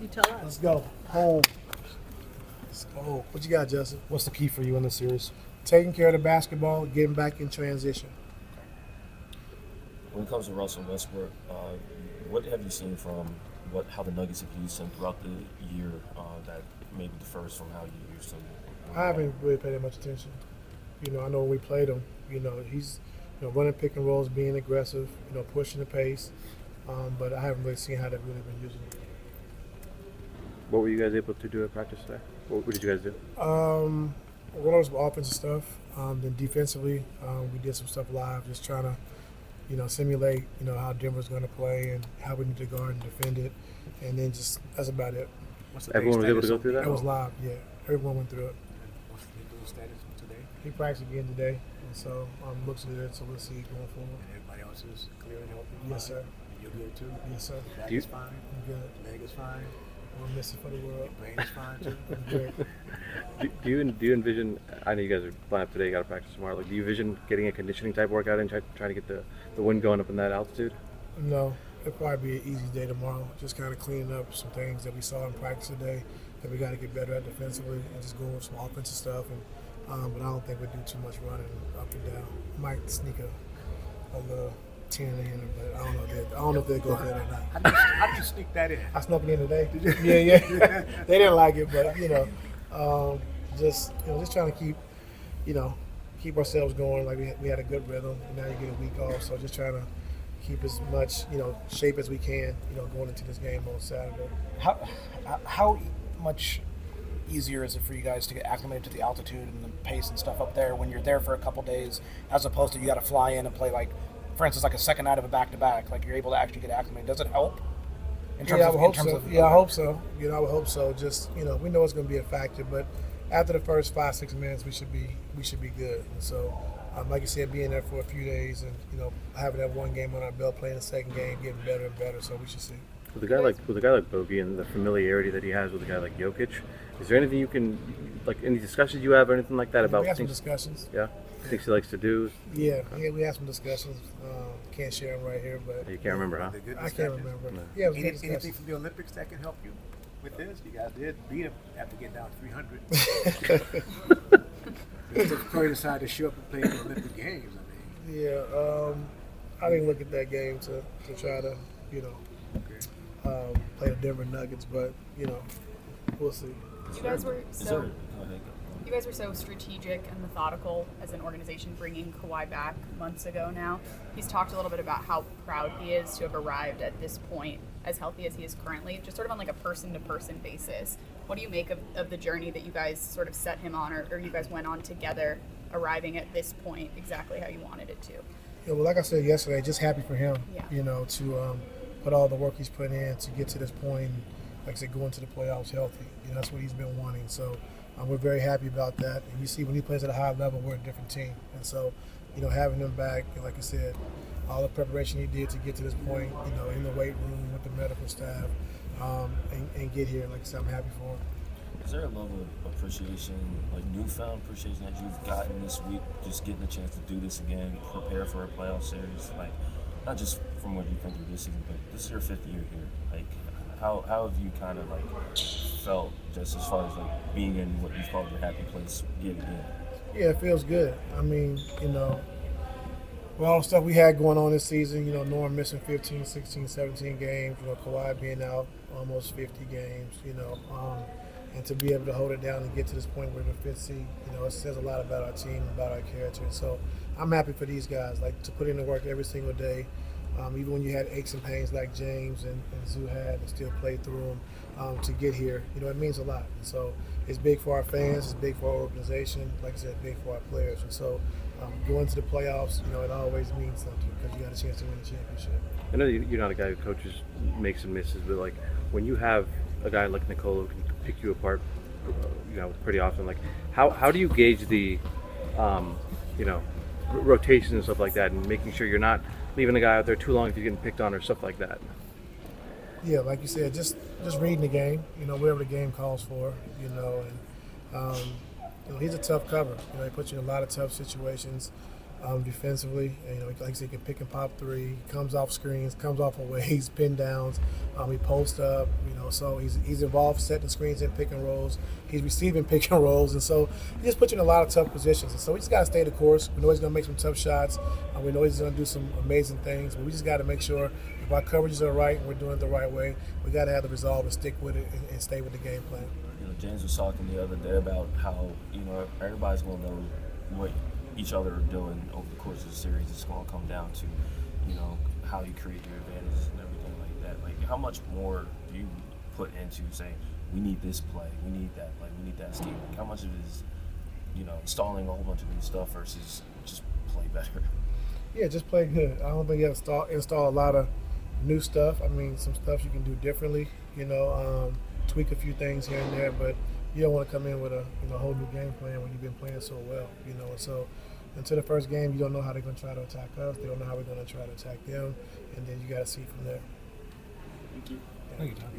You tell us. Let's go. Home. Let's go. What you got, Justin? What's the key for you in this series? Taking care of the basketball, getting back in transition. When it comes to Russell Westbrook, what have you seen from how the Nuggets have used him throughout the year that maybe differs from how you used him? I haven't really paid that much attention. I know when we played him, he's running pick and rolls, being aggressive, pushing the pace. But I haven't really seen how they've really been using it. What were you guys able to do at practice today? What did you guys do? One of some offensive stuff. Then defensively, we did some stuff live, just trying to, simulate, how Denver's going to play and how we need to guard and defend it. And then that's about it. Everyone was able to go through that? It was live, yeah. Everyone went through it. What's the Nikola status today? He practiced again today, and so looks good. So we'll see going forward. And everybody else is clear and healthy? Yes, sir. And you're good too? Yes, sir. Back Do you- is fine? I'm good. Leg is fine? We're missing for the world. Brain is fine too? I'm good. Do you envision? I know you guys are flying up today. You got to practice tomorrow. Like, do you envision getting a conditioning type workout and trying to get the wind going up in that altitude? No, it'll probably be an easy day tomorrow. Just kind of cleaning up some things that we saw in practice today that we got to get better at defensively, and just go with some offensive stuff. And but I don't think we'll do too much running up and down. Might sneak a little 10 in, but I don't know if they'll go for that or not. How did you sneak that in? I snuck it in today. Yeah. They didn't like it, but just trying to keep ourselves going. Like we had a good rhythm, and now you get a week off, so just trying to keep as much shape as we can, going into this game on Saturday. How much easier is it for you guys to get acclimated to the altitude and the pace and stuff up there when you're there for a couple days, as opposed to you got to fly in and play, like, for instance, like a second night of a back-to-back? Like, you're able to actually get acclimated. Does it help? I would hope so. I hope so. I would hope so. Just we know it's going to be a factor, but after the first 5-6 minutes, we should be good. And so, like you said, being there for a few days and having that one game on our belt, playing the second game, getting better and better. So we should see. With a guy like Bogey and the familiarity that he has with a guy like Jokic, is there anything you can, like, any discussions you have or anything like that about we have things? some discussions. Yeah, things he likes to do. Yeah, we had some discussions. Can't share them right here, but You can't remember, huh? The good I can't discussions? remember. Yeah, it was good Anything discussions. from the Olympics that can help you with this? You guys did beat him after getting down 300. Steph Curry decided to show up and play in the Olympic Games. I mean, Yeah, I didn't look at that game to try to play the Denver Nuggets, but we'll see. You guys were Is there, so go ahead. you guys were so strategic and methodical as an organization bringing Kawhi back months ago now. He's talked a little bit about how proud he is to have arrived at this point as healthy as he is currently, just sort of on like a person-to-person basis. What do you make of the journey that you guys sort of set him on, or you guys went on together, arriving at this point exactly how you wanted it to? Yeah, well, like I said yesterday, just happy for him, Yeah. to put all the work he's put in to get to this point, and, like I said, go into the playoffs healthy. That's what he's been wanting. So we're very happy about that. And you see, when he plays at a high level, we're a different team. And so, having him back, like I said, all the preparation he did to get to this point, in the weight room with the medical staff, and get here, like I said, I'm happy for him. Is there a level of appreciation, like newfound appreciation that you've gotten this week, just getting a chance to do this again, prepare for a playoff series? Like, not just from what you've been through this season, but this is your 5th year here. Like, how have you kind of like felt just as far as like being in what you've called your happy place yet again? Yeah, it feels good. I mean, with all the stuff we had going on this season, Norm missing 15, 16, 17 games, Kawhi being out almost 50 games, and to be able to hold it down and get to this point where we're the 5th seed, it says a lot about our team, about our character. So I'm happy for these guys, like, to put in the work every single day. Even when you had aches and pains like James and Zoo had, and still played through them to get here, it means a lot. And so it's big for our fans, it's big for our organization, like I said, big for our players. And so going to the playoffs, it always means something because you got a chance to win the championship. I know you're not a guy who coaches makes and misses, but like when you have a guy like Nikola who can pick you apart, pretty often, like how do you gauge the, rotation and stuff like that, and making sure you're not leaving a guy out there too long if he's getting picked on or stuff like that? Yeah, like you said, just reading the game, whatever the game calls for, and he's a tough cover. He puts you in a lot of tough situations. defensively. And, like I said, he can pick and pop three, comes off screens, comes off aways, pin downs. He posts up, so he's involved setting screens and pick and rolls. He's receiving pick and rolls, and so he just puts you in a lot of tough positions. And so we just got to stay the course. We know he's going to make some tough shots. We know he's going to do some amazing things, but we just got to make sure if our coverages are right and we're doing it the right way, we got to have the resolve to stick with it and stay with the game plan. James was talking the other day about how everybody's going to know what each other are doing over the course of the series. It's going to come down to how you create your advantages and everything like that. Like, how much more do you put into saying we need this play, we need that play, we need that scheme? Like, how much of it is installing a whole bunch of new stuff versus just play better? Yeah, just play good. I don't think you have to install a lot of new stuff. I mean, some stuff you can do differently, tweak a few things here and there, but you don't want to come in with a whole new game plan when you've been playing so well, And so until the first game, you don't know how they're going to try to attack us. They don't know how we're going to try to attack them, and then you got to see from there. Thank you, Tom.